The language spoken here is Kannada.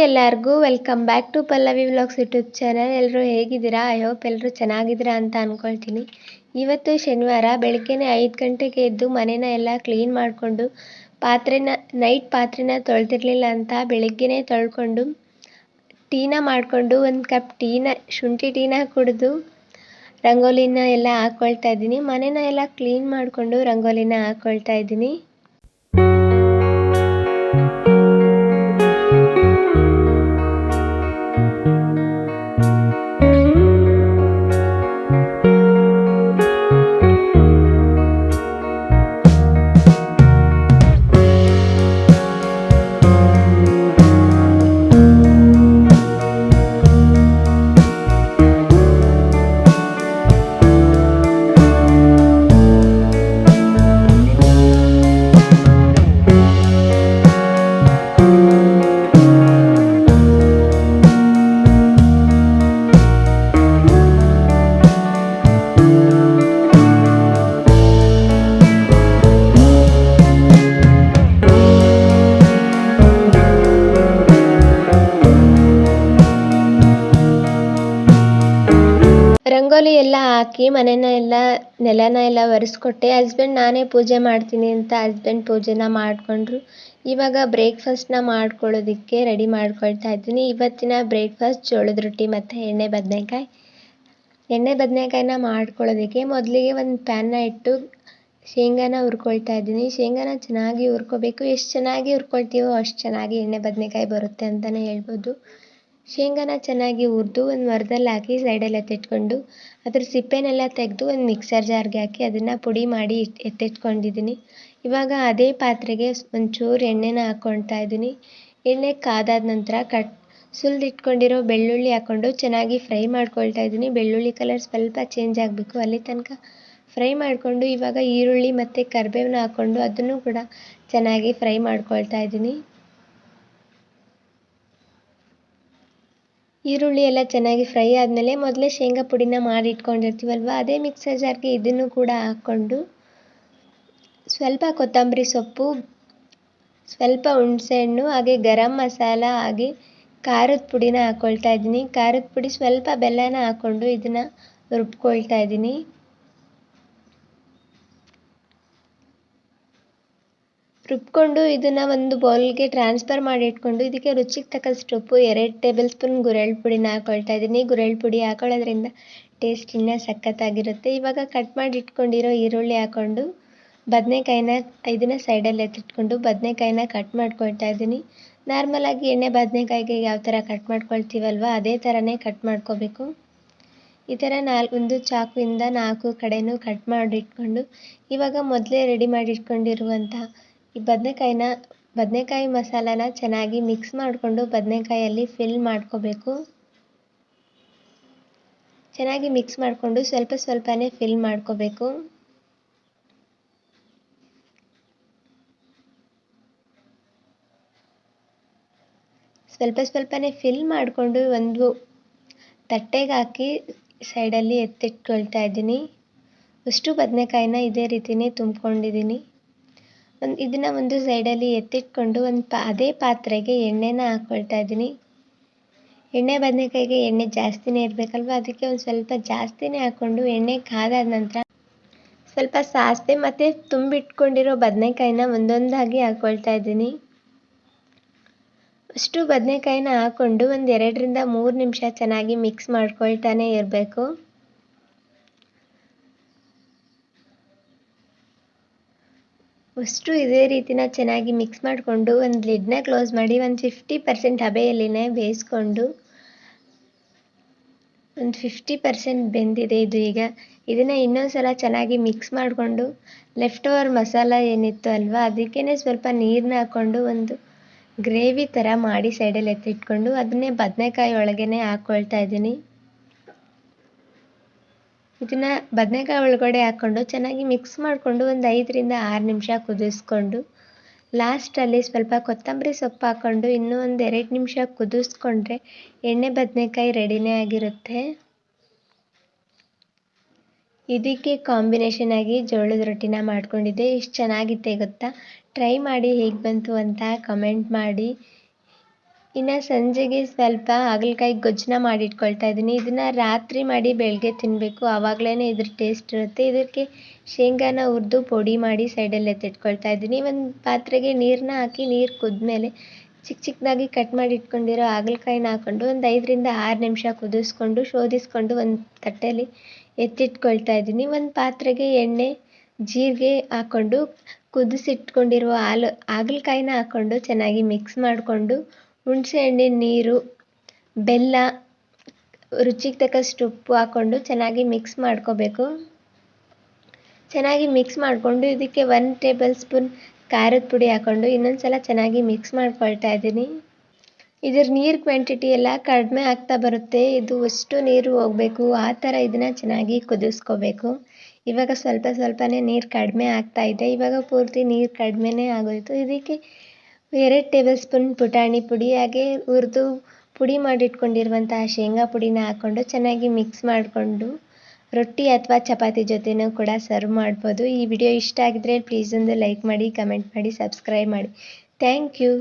ಎಲ್ಲರಿಗೂ welcome back to Pallavi vlogs YouTube channel. ಎಲ್ಲರೂ ಹೇಗಿದ್ದೀರಾ? ಐ ಹೋಪ್ ಎಲ್ಲರೂ ಚೆನ್ನಾಗಿದ್ದೀರಾ ಅಂತ ಅಂದ್ಕೊಳ್ತೀನಿ. ಇವತ್ತು ಶನಿವಾರ ಬೆಳಗ್ಗೆನೇ 5 ಗಂಟೆಗೆ ಎದ್ದು ಮನೇನ ಎಲ್ಲ ಕ್ಲೀನ್ ಮಾಡಿಕೊಂಡು ನೈಟ್ ಪಾತ್ರೆನ ತೊಳೆದಿರಲಿಲ್ಲ ಅಂತ ಬೆಳಗ್ಗೆನೇ ತೊಳ್ಕೊಂಡು ಟೀನ ಮಾಡಿಕೊಂಡು ಒಂದು ಕಪ್ ಶುಂಠಿ ಟೀನ ಕುಡಿದು ರಂಗೋಲಿನ ಎಲ್ಲ ಹಾಕ್ಕೊಳ್ತಾ ಇದ್ದೀನಿ. ಮನೇನ ಎಲ್ಲ ಕ್ಲೀನ್ ಮಾಡಿಕೊಂಡು ರಂಗೋಲಿನ ಹಾಕ್ಕೊಳ್ತಾ ಇದ್ದೀನಿ. ರಂಗೋಲಿ ಎಲ್ಲ ಹಾಕಿ ನೆಲನ ಎಲ್ಲ ಒರೆಸ್ಕೊಟ್ಟೆ. ಹಸ್ಬೆಂಡ್ ನಾನೇ ಪೂಜೆ ಮಾಡ್ತೀನಿ ಅಂತ ಹಸ್ಬೆಂಡ್ ಪೂಜೆನ ಮಾಡಿಕೊಂಡ್ರು. ಇವಾಗ ಬ್ರೇಕ್ಫಾಸ್ಟ್ನ ಮಾಡ್ಕೊಳ್ಳೋದಕ್ಕೆ ರೆಡಿ ಮಾಡ್ಕೊಳ್ತಾ ಇದ್ದೀನಿ. ಇವತ್ತಿನ ಬ್ರೇಕ್ಫಾಸ್ಟ್ ಜೋಳದ ರೊಟ್ಟಿ ಮತ್ತು ಎಣ್ಣೆ ಬದನೆಕಾಯಿನ ಮಾಡ್ಕೊಳ್ಳೋದಕ್ಕೆ ಮೊದಲಿಗೆ ಒಂದು ಪ್ಯಾನ್ನ ಇಟ್ಟು ಶೇಂಗಾನ ಹುರ್ಕೊಳ್ತಾ ಇದ್ದೀನಿ. ಶೇಂಗಾನ ಚೆನ್ನಾಗಿ ಹುರ್ಕೋಬೇಕು. ಎಷ್ಟು ಚೆನ್ನಾಗಿ ಹುರ್ಕೊಳ್ತೀವೋ ಅಷ್ಟು ಚೆನ್ನಾಗಿ ಎಣ್ಣೆ ಬದನೆಕಾಯಿ ಬರುತ್ತೆ ಅಂತಲೇ ಹೇಳ್ಬೋದು. ಶೇಂಗಾನ ಚೆನ್ನಾಗಿ ಹುರಿದು ಒಂದು ಮರದಲ್ಲಿ ಹಾಕಿ ಸೈಡಲ್ಲಿ ಎತ್ತಿಟ್ಕೊಂಡು ಅದ್ರ ಸಿಪ್ಪೆನೆಲ್ಲ ತೆಗೆದು ಒಂದು ಮಿಕ್ಸರ್ ಜಾರ್ಗೆ ಹಾಕಿ ಅದನ್ನು ಪುಡಿ ಮಾಡಿ ಎತ್ತಿಟ್ಕೊಂಡಿದ್ದೀನಿ. ಇವಾಗ ಅದೇ ಪಾತ್ರೆಗೆ ಒಂಚೂರು ಎಣ್ಣೆನ ಹಾಕ್ಕೊಳ್ತಾ ಇದ್ದೀನಿ. ಎಣ್ಣೆ ಕಾದಾದ ನಂತರ ಸುಲಿದಿಟ್ಕೊಂಡಿರೋ ಬೆಳ್ಳುಳ್ಳಿ ಹಾಕ್ಕೊಂಡು ಚೆನ್ನಾಗಿ ಫ್ರೈ ಮಾಡ್ಕೊಳ್ತಾ ಇದ್ದೀನಿ. ಬೆಳ್ಳುಳ್ಳಿ ಕಲರ್ ಸ್ವಲ್ಪ ಚೇಂಜ್ ಆಗಬೇಕು, ಅಲ್ಲಿ ತನಕ ಫ್ರೈ ಮಾಡಿಕೊಂಡು ಇವಾಗ ಈರುಳ್ಳಿ ಮತ್ತು ಕರಿಬೇವನ್ನ ಹಾಕ್ಕೊಂಡು ಅದನ್ನು ಕೂಡ ಚೆನ್ನಾಗಿ ಫ್ರೈ ಮಾಡ್ಕೊಳ್ತಾ ಇದ್ದೀನಿ. ಈರುಳ್ಳಿ ಎಲ್ಲ ಚೆನ್ನಾಗಿ ಫ್ರೈ ಆದಮೇಲೆ ಮೊದಲೇ ಶೇಂಗಾ ಪುಡಿನ ಮಾಡಿ ಇಟ್ಕೊಂಡಿರ್ತೀವಲ್ವ, ಅದೇ ಮಿಕ್ಸರ್ ಜಾರ್ಗೆ ಇದನ್ನು ಕೂಡ ಹಾಕ್ಕೊಂಡು ಸ್ವಲ್ಪ ಕೊತ್ತಂಬರಿ ಸೊಪ್ಪು, ಸ್ವಲ್ಪ ಹುಣಸೆಹಣ್ಣು, ಹಾಗೆ ಗರಂ ಮಸಾಲ, ಹಾಗೆ ಖಾರದ ಪುಡಿನ ಹಾಕ್ಕೊಳ್ತಾ ಇದ್ದೀನಿ. ಖಾರದ ಪುಡಿ ಸ್ವಲ್ಪ ಬೆಲ್ಲನ ಹಾಕ್ಕೊಂಡು ಇದನ್ನು ರುಬ್ಕೊಳ್ತಾ ಇದ್ದೀನಿ. ರುಬ್ಕೊಂಡು ಇದನ್ನು ಒಂದು ಬೌಲ್ಗೆ ಟ್ರಾನ್ಸ್ಫರ್ ಮಾಡಿ ಇಟ್ಕೊಂಡು ಇದಕ್ಕೆ ರುಚಿಗೆ ತಕ್ಕಷ್ಟು ಉಪ್ಪು, 2 ಟೇಬಲ್ ಸ್ಪೂನ್ ಗುರೆಳ್ಳು ಪುಡಿನ ಹಾಕ್ಕೊಳ್ತಾ ಇದ್ದೀನಿ. ಗುರೆಳ್ಳು ಪುಡಿ ಹಾಕೊಳ್ಳೋದ್ರಿಂದ ಟೇಸ್ಟ್ ಇನ್ನೂ ಸಖತ್ತಾಗಿರುತ್ತೆ. ಇವಾಗ ಕಟ್ ಮಾಡಿ ಇಟ್ಕೊಂಡಿರೋ ಈರುಳ್ಳಿ ಹಾಕ್ಕೊಂಡು ಇದನ್ನು ಸೈಡಲ್ಲಿ ಎತ್ತಿಟ್ಕೊಂಡು ಬದನೆಕಾಯಿನ ಕಟ್ ಮಾಡ್ಕೊಳ್ತಾ ಇದ್ದೀನಿ. ನಾರ್ಮಲಾಗಿ ಎಣ್ಣೆ ಬದನೆಕಾಯಿಗೆ ಯಾವ ಥರ ಕಟ್ ಮಾಡ್ಕೊಳ್ತೀವಲ್ವ ಅದೇ ಥರನೇ ಕಟ್ ಮಾಡ್ಕೋಬೇಕು. ಈ ಥರ ಒಂದು ಚಾಕುವಿಂದ 4 ಕಡೆನೂ ಕಟ್ ಮಾಡಿಟ್ಕೊಂಡು ಇವಾಗ ಮೊದಲೇ ರೆಡಿ ಮಾಡಿ ಇಟ್ಕೊಂಡಿರುವಂಥ ಈ ಬದನೆಕಾಯಿ ಮಸಾಲಾನ ಚೆನ್ನಾಗಿ ಮಿಕ್ಸ್ ಮಾಡಿಕೊಂಡು ಬದನೆಕಾಯಲ್ಲಿ ಫಿಲ್ ಮಾಡ್ಕೋಬೇಕು. ಚೆನ್ನಾಗಿ ಮಿಕ್ಸ್ ಮಾಡಿಕೊಂಡು ಸ್ವಲ್ಪನೇ ಫಿಲ್ ಮಾಡ್ಕೋಬೇಕು. ಸ್ವಲ್ಪನೇ ಫಿಲ್ ಮಾಡಿಕೊಂಡು ಒಂದು ತಟ್ಟೆಗೆ ಹಾಕಿ ಸೈಡಲ್ಲಿ ಎತ್ತಿಟ್ಕೊಳ್ತಾ ಇದ್ದೀನಿ. ಅಷ್ಟು ಬದನೆಕಾಯಿನ ಇದೇ ರೀತಿಯೇ ತುಂಬ್ಕೊಂಡಿದ್ದೀನಿ. ಇದನ್ನು ಒಂದು ಸೈಡಲ್ಲಿ ಎತ್ತಿಟ್ಕೊಂಡು ಅದೇ ಪಾತ್ರೆಗೆ ಎಣ್ಣೆನ ಹಾಕ್ಕೊಳ್ತಾ ಇದ್ದೀನಿ. ಎಣ್ಣೆ ಬದನೆಕಾಯಿಗೆ ಎಣ್ಣೆ ಜಾಸ್ತಿನೇ ಇರಬೇಕಲ್ವ, ಅದಕ್ಕೆ ಒಂದು ಸ್ವಲ್ಪ ಜಾಸ್ತಿನೇ ಹಾಕ್ಕೊಂಡು ಎಣ್ಣೆ ಕಾದಾದ ನಂತರ ಸ್ವಲ್ಪ ಸಾಸಿವೆ ಮತ್ತು ತುಂಬಿಟ್ಕೊಂಡಿರೋ ಬದನೆಕಾಯಿನ ಒಂದೊಂದಾಗಿ ಹಾಕ್ಕೊಳ್ತಾ ಇದ್ದೀನಿ. ಅಷ್ಟು ಬದನೆಕಾಯಿನ ಹಾಕ್ಕೊಂಡು ಒಂದು 2 ರಿಂದ 3 ನಿಮಿಷ ಚೆನ್ನಾಗಿ ಮಿಕ್ಸ್ ಮಾಡ್ಕೊಳ್ತಾನೆ ಇರಬೇಕು. ಅಷ್ಟು ಇದೇ ರೀತಿನ ಚೆನ್ನಾಗಿ ಮಿಕ್ಸ್ ಮಾಡಿಕೊಂಡು ಒಂದು ಲಿಡ್ನ ಕ್ಲೋಸ್ ಮಾಡಿ ಒಂದು 50% ಹಬೆಯಲ್ಲಿನೇ ಬೇಯಿಸ್ಕೊಂಡು ಒಂದು 50% ಬೆಂದಿದೆ ಇದು. ಈಗ ಇದನ್ನು ಇನ್ನೊಂದು ಸಲ ಚೆನ್ನಾಗಿ ಮಿಕ್ಸ್ ಮಾಡಿಕೊಂಡು ಲೆಫ್ಟ್ ಓವರ್ ಮಸಾಲ ಏನಿತ್ತು ಅಲ್ವಾ ಅದಕ್ಕೇ ಸ್ವಲ್ಪ ನೀರನ್ನ ಹಾಕ್ಕೊಂಡು ಒಂದು ಗ್ರೇವಿ ಥರ ಮಾಡಿ ಸೈಡಲ್ಲಿ ಎತ್ತಿಟ್ಕೊಂಡು ಅದನ್ನೇ ಬದನೆಕಾಯಿ ಒಳಗೇ ಹಾಕ್ಕೊಳ್ತಾ ಇದ್ದೀನಿ. ಇದನ್ನು ಬದನೆಕಾಯಿ ಒಳಗಡೆ ಹಾಕ್ಕೊಂಡು ಚೆನ್ನಾಗಿ ಮಿಕ್ಸ್ ಮಾಡಿಕೊಂಡು ಒಂದು 5 ರಿಂದ 6 ನಿಮಿಷ ಕುದಿಸ್ಕೊಂಡು ಲಾಸ್ಟಲ್ಲಿ ಸ್ವಲ್ಪ ಕೊತ್ತಂಬರಿ ಸೊಪ್ಪು ಹಾಕ್ಕೊಂಡು ಇನ್ನೂ ಒಂದು 2 ನಿಮಿಷ ಕುದಿಸ್ಕೊಂಡ್ರೆ ಎಣ್ಣೆ ಬದನೆಕಾಯಿ ರೆಡಿನೇ ಆಗಿರುತ್ತೆ. ಇದಕ್ಕೆ ಕಾಂಬಿನೇಷನ್ ಆಗಿ ಜೋಳದ ರೊಟ್ಟಿನ ಮಾಡ್ಕೊಂಡಿದ್ದೆ. ಎಷ್ಟು ಚೆನ್ನಾಗಿತ್ತೆ ಗೊತ್ತಾ? ಟ್ರೈ ಮಾಡಿ ಹೇಗೆ ಬಂತು ಅಂತ ಕಮೆಂಟ್ ಮಾಡಿ. ಇನ್ನು ಸಂಜೆಗೆ ಸ್ವಲ್ಪ ಹಾಗಲಕಾಯಿ ಗೊಜ್ಜನ್ನ ಮಾಡಿಟ್ಕೊಳ್ತಾ ಇದ್ದೀನಿ. ಇದನ್ನು ರಾತ್ರಿ ಮಾಡಿ ಬೆಳಗ್ಗೆ ತಿನ್ನಬೇಕು, ಆವಾಗಲೇ ಇದ್ರ ಟೇಸ್ಟ್ ಇರುತ್ತೆ. ಇದಕ್ಕೆ ಶೇಂಗಾನ ಹುರಿದು ಪುಡಿ ಮಾಡಿ ಸೈಡಲ್ಲಿ ಎತ್ತಿಟ್ಕೊಳ್ತಾ ಇದ್ದೀನಿ. ಒಂದು ಪಾತ್ರೆಗೆ ನೀರನ್ನ ಹಾಕಿ ನೀರು ಕುದ್ಮೇಲೆ ಚಿಕ್ಕದಾಗಿ ಕಟ್ ಮಾಡಿ ಇಟ್ಕೊಂಡಿರೋ ಹಾಗಲಕಾಯಿನ ಹಾಕ್ಕೊಂಡು ಒಂದು 5ರಿಂದ 6 ನಿಮಿಷ ಕುದಿಸ್ಕೊಂಡು ಶೋಧಿಸ್ಕೊಂಡು ಒಂದು ತಟ್ಟೆಯಲ್ಲಿ ಎತ್ತಿಟ್ಕೊಳ್ತಾ ಇದ್ದೀನಿ. ಒಂದು ಪಾತ್ರೆಗೆ ಎಣ್ಣೆ, ಜೀರಿಗೆ ಹಾಕ್ಕೊಂಡು ಕುದಿಸಿಟ್ಕೊಂಡಿರುವ ಹಾಗಲಕಾಯಿನ ಹಾಕ್ಕೊಂಡು ಚೆನ್ನಾಗಿ ಮಿಕ್ಸ್ ಮಾಡಿಕೊಂಡು ಹುಣಸೆ ಹಣ್ಣಿನ ನೀರು, ಬೆಲ್ಲ, ರುಚಿಗೆ ತಕ್ಕಷ್ಟು ಉಪ್ಪು ಹಾಕ್ಕೊಂಡು ಚೆನ್ನಾಗಿ ಮಿಕ್ಸ್ ಮಾಡ್ಕೋಬೇಕು. ಚೆನ್ನಾಗಿ ಮಿಕ್ಸ್ ಮಾಡಿಕೊಂಡು ಇದಕ್ಕೆ 1 ಟೇಬಲ್ ಸ್ಪೂನ್ ಖಾರದ ಪುಡಿ ಹಾಕ್ಕೊಂಡು ಇನ್ನೊಂದು ಸಲ ಚೆನ್ನಾಗಿ ಮಿಕ್ಸ್ ಮಾಡ್ಕೊಳ್ತಾ ಇದ್ದೀನಿ. ಇದ್ರ ನೀರು ಕ್ವಾಂಟಿಟಿ ಎಲ್ಲ ಕಡಿಮೆ ಆಗ್ತಾ ಬರುತ್ತೆ. ಇದು ಎಷ್ಟು ನೀರು ಹೋಗಬೇಕು ಆ ಥರ ಇದನ್ನು ಚೆನ್ನಾಗಿ ಕುದಿಸ್ಕೋಬೇಕು. ಇವಾಗ ಸ್ವಲ್ಪನೇ ನೀರು ಕಡಿಮೆ ಆಗ್ತಾ ಇದೆ. ಇವಾಗ ಪೂರ್ತಿ ನೀರು ಕಡಿಮೆನೇ ಆಗೋಯಿತು. ಇದಕ್ಕೆ 2 ಟೇಬಲ್ ಸ್ಪೂನ್ ಪುಟಾಣಿ ಪುಡಿ ಹಾಗೆ ಹುರಿದು ಪುಡಿ ಮಾಡಿಟ್ಕೊಂಡಿರುವಂತಹ ಶೇಂಗಾ ಪುಡಿನ ಹಾಕ್ಕೊಂಡು ಚೆನ್ನಾಗಿ ಮಿಕ್ಸ್ ಮಾಡಿಕೊಂಡು ರೊಟ್ಟಿ ಅಥವಾ ಚಪಾತಿ ಜೊತೆನೂ ಕೂಡ ಸರ್ವ್ ಮಾಡ್ಬೋದು. ಈ ವಿಡಿಯೋ ಇಷ್ಟ ಆಗಿದ್ರೆ ಪ್ಲೀಸ್ ಒಂದು ಲೈಕ್ ಮಾಡಿ, ಕಮೆಂಟ್ ಮಾಡಿ, ಸಬ್ಸ್ಕ್ರೈಬ್ ಮಾಡಿ. Thank you.